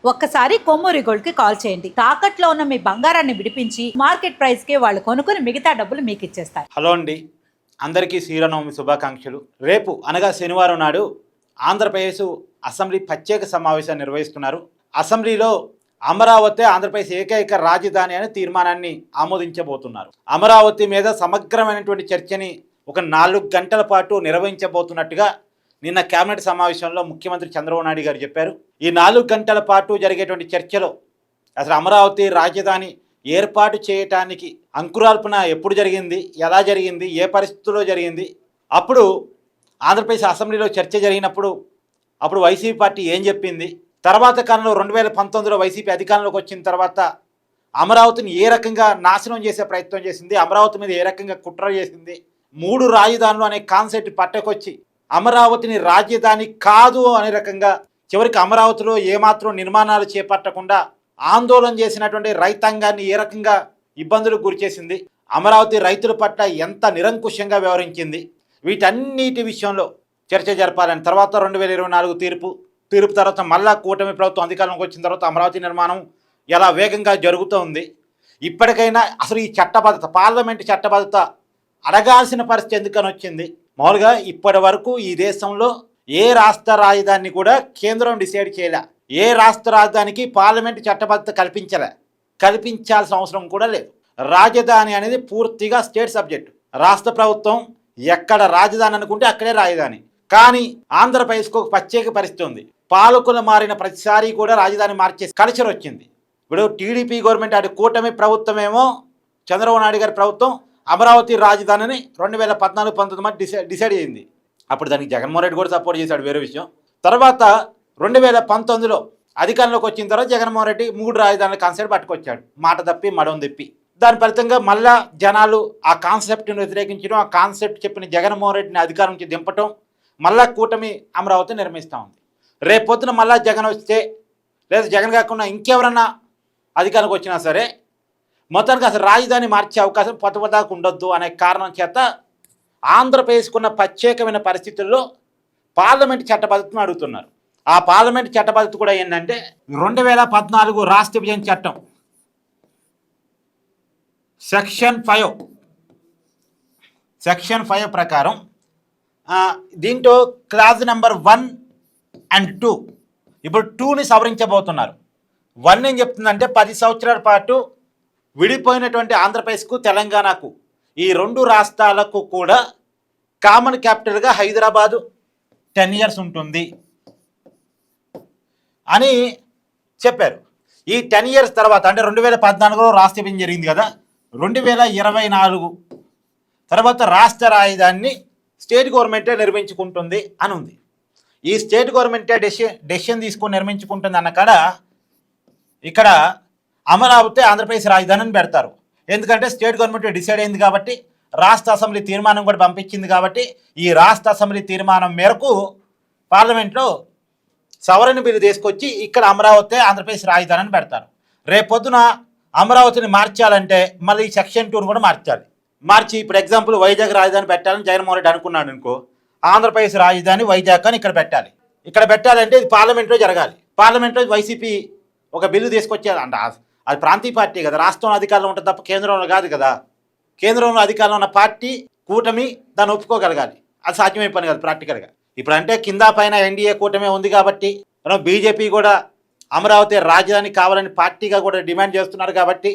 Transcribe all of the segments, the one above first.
ఒక్కసారి కొమ్మూరి గోల్డ్ కి కాల్ చేయండి. తాకట్లో ఉన్న మీ బంగారాన్ని విడిపించి మార్కెట్ ప్రైస్ కి వాళ్ళు కొనుక్కుని మిగతా డబ్బులు మీకు ఇచ్చేస్తారు. హలో అండి, అందరికీ శ్రీరామనవమి శుభాకాంక్షలు. రేపు అనగా శనివారం నాడు ఆంధ్రప్రదేశ్ అసెంబ్లీ ప్రత్యేక సమావేశాన్ని నిర్వహిస్తున్నారు. అసెంబ్లీలో అమరావతి ఆంధ్రప్రదేశ్ ఏకైక రాజధాని అనే తీర్మానాన్ని ఆమోదించబోతున్నారు. అమరావతి మీద సమగ్రమైనటువంటి చర్చని ఒక 4 గంటల పాటు నిర్వహించబోతున్నట్టుగా నిన్న కేబినెట్ సమావేశంలో ముఖ్యమంత్రి చంద్రబాబు నాయుడు గారు చెప్పారు. ఈ 4 గంటల పాటు జరిగేటువంటి చర్చలో అసలు అమరావతి రాజధాని ఏర్పాటు చేయటానికి అంకురాల్పన ఎప్పుడు జరిగింది, ఎలా జరిగింది, ఏ పరిస్థితుల్లో జరిగింది, అప్పుడు ఆంధ్రప్రదేశ్ అసెంబ్లీలో చర్చ జరిగినప్పుడు అప్పుడు వైసీపీ పార్టీ ఏం చెప్పింది, తర్వాత కాలంలో 2019లో వైసీపీ అధికారంలోకి వచ్చిన తర్వాత అమరావతిని ఏ రకంగా నాశనం చేసే ప్రయత్నం చేసింది, అమరావతి మీద ఏ రకంగా కుట్ర చేసింది, 3 రాజధానులు అనే కాన్సెప్ట్ పట్టకొచ్చి అమరావతిని రాజధాని కాదు అనే రకంగా చివరికి అమరావతిలో ఏమాత్రం నిర్మాణాలు చేపట్టకుండా ఆందోళన చేసినటువంటి రైతాంగాన్ని ఏ రకంగా ఇబ్బందులకు గురిచేసింది, అమరావతి రైతుల పట్ల ఎంత నిరంకుశంగా వ్యవహరించింది, వీటన్నిటి విషయంలో చర్చ జరపాలని. తర్వాత 2024 తీర్పు తర్వాత మళ్ళా కూటమి ప్రభుత్వం అధికారంలోకి వచ్చిన తర్వాత అమరావతి నిర్మాణం ఎలా వేగంగా జరుగుతోంది, ఇప్పటికైనా అసలు ఈ చట్టబద్ధత పార్లమెంటు చట్టబద్ధత అడగాల్సిన పరిస్థితి ఎందుకని వచ్చింది. మామూలుగా ఇప్పటి వరకు ఈ దేశంలో ఏ రాష్ట్ర రాజధానిని కూడా కేంద్రం డిసైడ్ చేయలే, ఏ రాష్ట్ర రాజధానికి పార్లమెంటు చట్టబద్ధత కల్పించాల్సిన అవసరం కూడా లేదు. రాజధాని అనేది పూర్తిగా స్టేట్ సబ్జెక్టు. రాష్ట్ర ప్రభుత్వం ఎక్కడ రాజధాని అనుకుంటే అక్కడే రాజధాని. కానీ ఆంధ్రప్రదేశ్కు ఒక ప్రత్యేక పరిస్థితి ఉంది. పాలకులు మారిన ప్రతిసారి కూడా రాజధాని మార్చే కల్చర్ వచ్చింది. ఇప్పుడు టీడీపీ గవర్నమెంట్ అటు కూటమి ప్రభుత్వమేమో చంద్రబాబు నాయుడు గారి ప్రభుత్వం అమరావతి రాజధానిని 2014-19 మధ్య డిసైడ్ అయింది. అప్పుడు దానికి జగన్మోహన్ రెడ్డి కూడా సపోర్ట్ చేశాడు, వేరే విషయం. తర్వాత 2019లో అధికారంలోకి వచ్చిన తర్వాత జగన్మోహన్ రెడ్డి 3 రాజధానుల కాన్సెప్ట్ పట్టుకొచ్చాడు, మాట తప్పి మడం తిప్పి. దాని ఫలితంగా మళ్ళా జనాలు ఆ కాన్సెప్ట్ని వ్యతిరేకించడం, ఆ కాన్సెప్ట్ చెప్పిన జగన్మోహన్ రెడ్డిని అధికారం నుంచి దింపటం, మళ్ళా కూటమి అమరావతి నిర్మిస్తూ ఉంది. రేపొద్దున మళ్ళా జగన్ వస్తే లేదా జగన్ కాకుండా ఇంకెవరన్నా అధికారంలోకి వచ్చినా సరే మొత్తానికి అసలు రాజధాని మార్చే అవకాశం పొతపదాకు ఉండొద్దు అనే కారణం చేత ఆంధ్రప్రదేశ్కున్న ప్రత్యేకమైన పరిస్థితుల్లో పార్లమెంట్ చట్టబద్ధతను అడుగుతున్నారు. ఆ పార్లమెంట్ చట్టబద్ధత కూడా ఏంటంటే 2014 రాష్ట్ర విభజన చట్టం సెక్షన్ 5 ప్రకారం దీంట్లో క్లాజ్ నెంబర్ 1 and 2 ఇప్పుడు 2ని సవరించబోతున్నారు. 1 ఏం చెప్తుందంటే 10 సంవత్సరాల పాటు విడిపోయినటువంటి ఆంధ్రప్రదేశ్కు తెలంగాణకు ఈ 2 రాష్ట్రాలకు కూడా కామన్ క్యాపిటల్గా హైదరాబాదు 10 years ఉంటుంది అని చెప్పారు. ఈ 10 years తర్వాత అంటే 2014లో రాష్ట్ర విభజన జరిగింది కదా, 2024 తర్వాత రాష్ట్ర రాజధానిని స్టేట్ గవర్నమెంటే నిర్మించుకుంటుంది అని ఉంది. ఈ స్టేట్ గవర్నమెంటే డెసిషన్ తీసుకొని నిర్మించుకుంటుంది అన్న కాడ ఇక్కడ అమరావతి ఆంధ్రప్రదేశ్ రాజధానిని పెడతారు. ఎందుకంటే స్టేట్ గవర్నమెంట్ డిసైడ్ అయింది కాబట్టి, రాష్ట్ర అసెంబ్లీ తీర్మానం కూడా పంపించింది కాబట్టి, ఈ రాష్ట్ర అసెంబ్లీ తీర్మానం మేరకు పార్లమెంట్లో సవరణ బిల్లు తీసుకొచ్చి ఇక్కడ అమరావతి ఆంధ్రప్రదేశ్ రాజధానిని పెడతారు. రేపొద్దున అమరావతిని మార్చాలంటే మళ్ళీ సెక్షన్ 2 కూడా మార్చి ఇప్పుడు ఎగ్జాంపుల్ వైజాగ్ రాజధాని పెట్టాలని జగన్మోహన్ రెడ్డి అనుకున్నాడు అనుకో, ఆంధ్రప్రదేశ్ రాజధాని వైజాగ్ అని ఇక్కడ పెట్టాలంటే ఇది పార్లమెంట్లో జరగాలి. పార్లమెంట్లో వైసీపీ ఒక బిల్లు తీసుకొచ్చేది అంటే అది ప్రాంతీయ పార్టీ కదా, రాష్ట్రంలో అధికారంలో ఉంటుంది తప్ప కేంద్రంలో కాదు కదా. కేంద్రంలో అధికారంలో ఉన్న పార్టీ కూటమి దాన్ని ఒప్పుకోగలగాలి, అది సాధ్యమైన పని కాదు ప్రాక్టికల్గా. ఇప్పుడు అంటే కింద పైన ఎన్డీఏ కూటమి ఉంది కాబట్టి, బీజేపీ కూడా అమరావతి రాజధాని కావాలని పార్టీగా కూడా డిమాండ్ చేస్తున్నారు కాబట్టి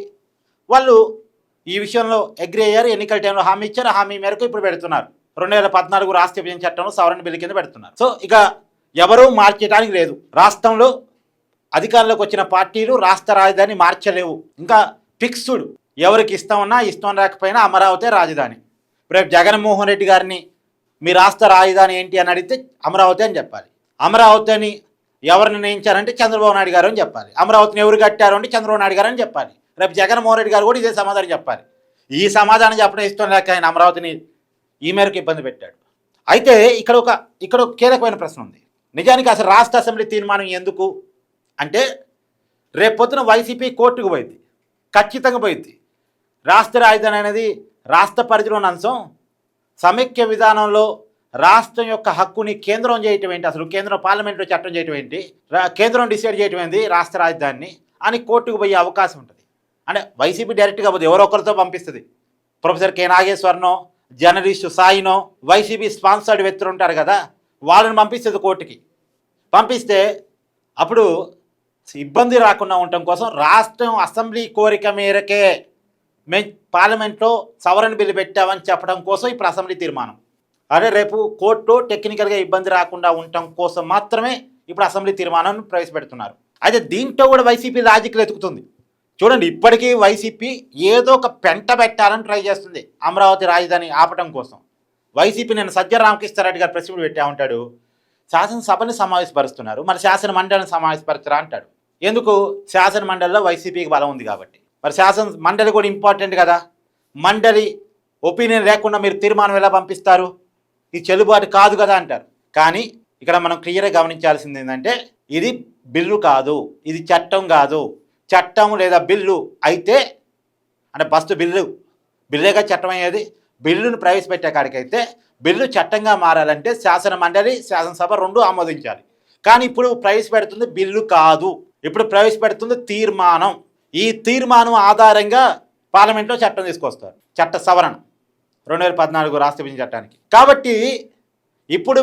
వాళ్ళు ఈ విషయంలో అగ్రి అయ్యారు. ఎన్నికల టైంలో హామీ ఇచ్చారు, హామీ మేరకు ఇప్పుడు పెడుతున్నారు. 2014 రాష్ట్ర విభజన చట్టంలో సవరణ బిల్లు కింద పెడుతున్నారు. సో ఇక ఎవరూ మార్చడానికి లేదు. రాష్ట్రంలో అధికారంలోకి వచ్చిన పార్టీలు రాష్ట్ర రాజధాని మార్చలేవు. ఇంకా ఫిక్స్డ్, ఎవరికి ఇష్టం లేకపోయినా అమరావతి రాజధాని. రేపు జగన్మోహన్ రెడ్డి గారిని మీ రాష్ట్ర రాజధాని ఏంటి అని అడిగితే అమరావతి అని చెప్పాలి. అమరావతి అని ఎవరు నిర్ణయించారంటే చంద్రబాబు నాయుడు గారు అని చెప్పాలి. అమరావతిని ఎవరు కట్టారు అంటే చంద్రబాబు నాయుడు గారు అని చెప్పాలి. రేపు జగన్మోహన్ రెడ్డి గారు కూడా ఇదే సమాధానం చెప్పాలి. ఈ సమాధానం చెప్పడం ఇష్టం లేక ఆయన అమరావతిని ఈ మేరకు ఇబ్బంది పెట్టాడు. అయితే ఇక్కడ ఒక కీలకమైన ప్రశ్న ఉంది. నిజానికి అసలు రాష్ట్ర అసెంబ్లీ తీర్మానం ఎందుకు అంటే రేపొద్దున వైసీపీ కోర్టుకు పోయింది, ఖచ్చితంగా పోయింది. రాష్ట్ర రాజధాని అనేది రాష్ట్ర పరిధిలో ఉన్న అంశం. సమైక్య విధానంలో రాష్ట్రం యొక్క హక్కుని కేంద్రం చేయటం ఏంటి, అసలు కేంద్రం పార్లమెంట్లో చట్టం చేయటం ఏంటి, కేంద్రం డిసైడ్ చేయటం ఏంటి రాష్ట్ర రాజధానిని అని కోర్టుకు పోయే అవకాశం ఉంటుంది. అంటే వైసీపీ డైరెక్ట్గా పోతే ఎవరో ఒకరితో పంపిస్తుంది. ప్రొఫెసర్ కె నాగేశ్వరనో, జర్నలిస్టు సాయినో, వైసీపీ స్పాన్సర్డ్ వ్యక్తులు ఉంటారు కదా, వాళ్ళని పంపిస్తుంది కోర్టుకి. పంపిస్తే అప్పుడు ఇబ్బంది రాకుండా ఉండటం కోసం రాష్ట్రం అసెంబ్లీ కోరిక మేరకే మేము పార్లమెంట్లో సవరణ బిల్లు పెట్టామని చెప్పడం కోసం ఇప్పుడు అసెంబ్లీ తీర్మానం. అదే రేపు కోర్టులో టెక్నికల్గా ఇబ్బంది రాకుండా ఉండటం కోసం మాత్రమే ఇప్పుడు అసెంబ్లీ తీర్మానాన్ని ప్రవేశపెడుతున్నారు. అయితే దీంట్లో కూడా వైసీపీ లాజిక్లు ఎతుకుతుంది. చూడండి, ఇప్పటికీ వైసీపీ ఏదో ఒక పెంట పెట్టాలని ట్రై చేస్తుంది అమరావతి రాజధాని ఆపటం కోసం. వైసీపీ నేను సజ్జల రామకృష్ణారెడ్డి గారు ప్రెస్ మీట్ పెట్టా ఉంటాడు, శాసనసభని సమావేశపరుస్తున్నారు, మరి శాసన మండలిని సమావేశపరచరా అంటాడు. ఎందుకు? శాసన మండలిలో వైసీపీకి బలం ఉంది కాబట్టి. మరి శాసన మండలి కూడా ఇంపార్టెంట్ కదా. మండలి ఒపీనియన్ లేకుండా మీరు తీర్మానం ఎలా పంపిస్తారు, ఇది చెల్లుబాటు కాదు కదా అంటారు. కానీ ఇక్కడ మనం క్లియర్గా గమనించాల్సింది ఏంటంటే, ఇది బిల్లు కాదు, ఇది చట్టం కాదు. చట్టం లేదా బిల్లు అయితే అంటే ఫస్ట్ బిల్లేగా చట్టం అయ్యేది. బిల్లును ప్రవేశపెట్టే కాడికైతే బిల్లు చట్టంగా మారాలంటే శాసన మండలి శాసనసభ రెండు ఆమోదించాలి. కానీ ఇప్పుడు ప్రవేశపెడుతుంది బిల్లు కాదు, ఇప్పుడు ప్రవేశపెడుతుంది తీర్మానం. ఈ తీర్మానం ఆధారంగా పార్లమెంట్లో చట్టం తీసుకొస్తారు, చట్ట సవరణ 2014 రాష్ట్ర విభజన చట్టానికి. కాబట్టి ఇప్పుడు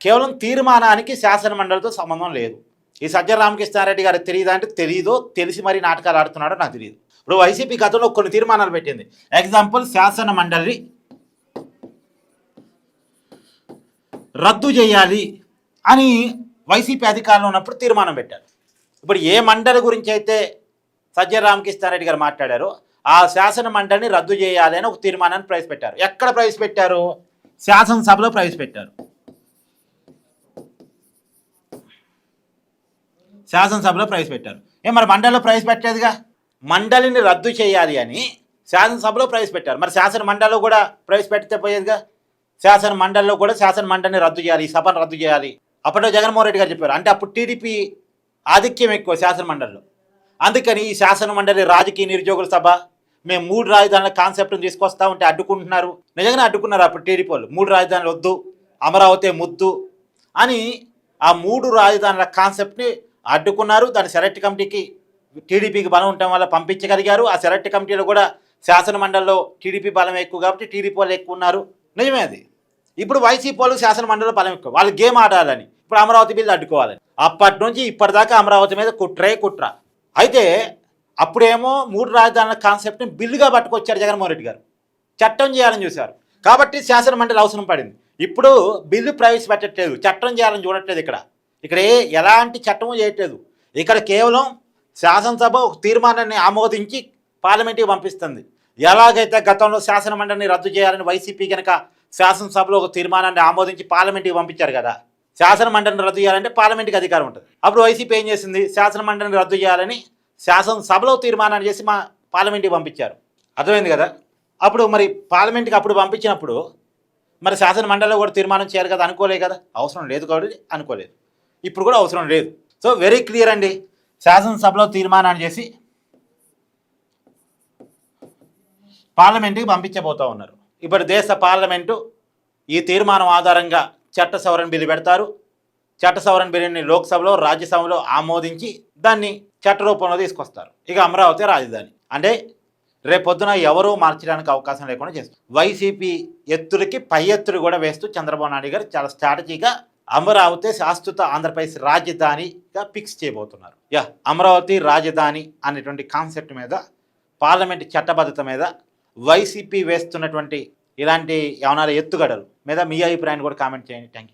కేవలం తీర్మానానికి శాసన మండలితో సంబంధం లేదు. ఈ సజ్జల రామకృష్ణారెడ్డి గారు తెలియదా అంటే తెలియదో, తెలిసి మరీ నాటకాలు ఆడుతున్నాడో నాకు తెలియదు. ఇప్పుడు వైసీపీ గతంలో కొన్ని తీర్మానాలు పెట్టింది. ఎగ్జాంపుల్, శాసన మండలి రద్దు చేయాలి అని వైసీపీ అధికారంలో ఉన్నప్పుడు తీర్మానం పెట్టారు. ఇప్పుడు ఏ మండలి గురించి అయితే సజ్జల రామకృష్ణారెడ్డి గారు మాట్లాడారో ఆ శాసన మండలిని రద్దు చేయాలి అని ఒక తీర్మానాన్ని ప్రవేశపెట్టారు. ఎక్కడ ప్రవేశపెట్టారు? శాసనసభలో ప్రవేశపెట్టారు. శాసనసభలో ప్రవేశపెట్టారు. మరి మండలిలో ప్రవేశపెట్టలేదుగా. మండలిని రద్దు చేయాలి అని శాసనసభలో ప్రవేశపెట్టారు. మరి శాసన మండలిలో కూడా ప్రవేశపెడితే పోయేదిగా. శాసన మండలిలో కూడా శాసన మండలిని రద్దు చేయాలి, ఈ సభను రద్దు చేయాలి. అప్పట్లో జగన్మోహన్ రెడ్డి గారు చెప్పారు. అంటే అప్పుడు టీడీపీ ఆధిక్యం ఎక్కువ శాసన మండలిలో. అందుకని ఈ శాసన మండలి రాజకీయ నిరుద్యోగుల సభ, మేము 3 రాజధానుల కాన్సెప్ట్ని తీసుకొస్తా ఉంటే అడ్డుకుంటున్నారు. నిజంగానే అడ్డుకున్నారు అప్పుడు టీడీపీ వాళ్ళు. 3 రాజధానులు వద్దు, అమరావతి ముద్దు అని ఆ 3 రాజధానుల కాన్సెప్ట్ని అడ్డుకున్నారు. దాని సెలెక్ట్ కమిటీకి టీడీపీకి బలం ఉండటం వల్ల పంపించగలిగారు. ఆ సెలెక్ట్ కమిటీలో కూడా శాసన మండలిలో టీడీపీ బలం ఎక్కువ కాబట్టి టీడీపీ వాళ్ళు ఎక్కువ ఉన్నారు. నిజమే అది. ఇప్పుడు వైసీపీ వాళ్ళు శాసన మండలిలో బలం ఎక్కువ, వాళ్ళు గేమ్ ఆడాలని, ఇప్పుడు అమరావతి బిల్లు అడ్డుకోవాలని. అప్పటి నుంచి ఇప్పటిదాకా అమరావతి మీద కుట్ర. అయితే అప్పుడేమో 3 రాజధానుల కాన్సెప్ట్ని బిల్లుగా పట్టుకొచ్చారు జగన్మోహన్ రెడ్డి గారు, చట్టం చేయాలని చూశారు కాబట్టి శాసన మండలి అవసరం పడింది. ఇప్పుడు బిల్లు ప్రవేశపెట్టట్లేదు, చట్టం చేయాలని చూడట్లేదు. ఇక్కడ ఎలాంటి చట్టము చేయట్లేదు. ఇక్కడ కేవలం శాసనసభ ఒక తీర్మానాన్ని ఆమోదించి పార్లమెంట్కి పంపిస్తుంది. ఎలాగైతే గతంలో శాసన మండలిని రద్దు చేయాలని వైసీపీ కనుక శాసనసభలో ఒక తీర్మానాన్ని ఆమోదించి పార్లమెంట్కి పంపించారు కదా, శాసన మండలిని రద్దు చేయాలంటే పార్లమెంట్కి అధికారం ఉంటుంది. అప్పుడు వైసీపీ ఏం చేసింది? శాసన మండలిని రద్దు చేయాలని శాసనసభలో తీర్మానాన్ని చేసి పార్లమెంట్కి పంపించారు. అర్థమైంది కదా. అప్పుడు మరి పార్లమెంట్కి అప్పుడు పంపించినప్పుడు మరి శాసన మండలిలో కూడా తీర్మానం చేయాలి కదా, అనుకోలేదు కదా, అవసరం లేదు కాబట్టి అనుకోలేదు. ఇప్పుడు కూడా అవసరం లేదు. సో వెరీ క్లియర్ అండి. శాసనసభలో తీర్మానాన్ని చేసి పార్లమెంట్కి పంపించబోతూ ఉన్నారు. ఇప్పుడు దేశ పార్లమెంటు ఈ తీర్మానం ఆధారంగా చట్ట సవరణ బిల్లు పెడతారు. చట్ట సవరణ బిల్లుని లోక్సభలో, రాజ్యసభలో ఆమోదించి దాన్ని చట్ట రూపంలో తీసుకొస్తారు. ఇక అమరావతి రాజధాని అంటే రేపొద్దున ఎవరూ మార్చడానికి అవకాశం లేకుండా చేస్తారు. వైసీపీ ఎత్తులకి పై ఎత్తులు కూడా వేస్తూ చంద్రబాబు నాయుడు గారు చాలా స్ట్రాటజీగా అమరావతి శాశ్వత ఆంధ్రప్రదేశ్ రాజధానిగా ఫిక్స్ చేయబోతున్నారు. అమరావతి రాజధాని అనేటువంటి కాన్సెప్ట్ మీద, పార్లమెంట్ చట్టబద్ధత మీద వైసీపీ వేస్తున్నటువంటి ఇలాంటి ఏమన్నా ఎత్తుగడలు మీద మీ అభిప్రాయాన్ని కూడా కామెంట్ చేయండి. Thank you.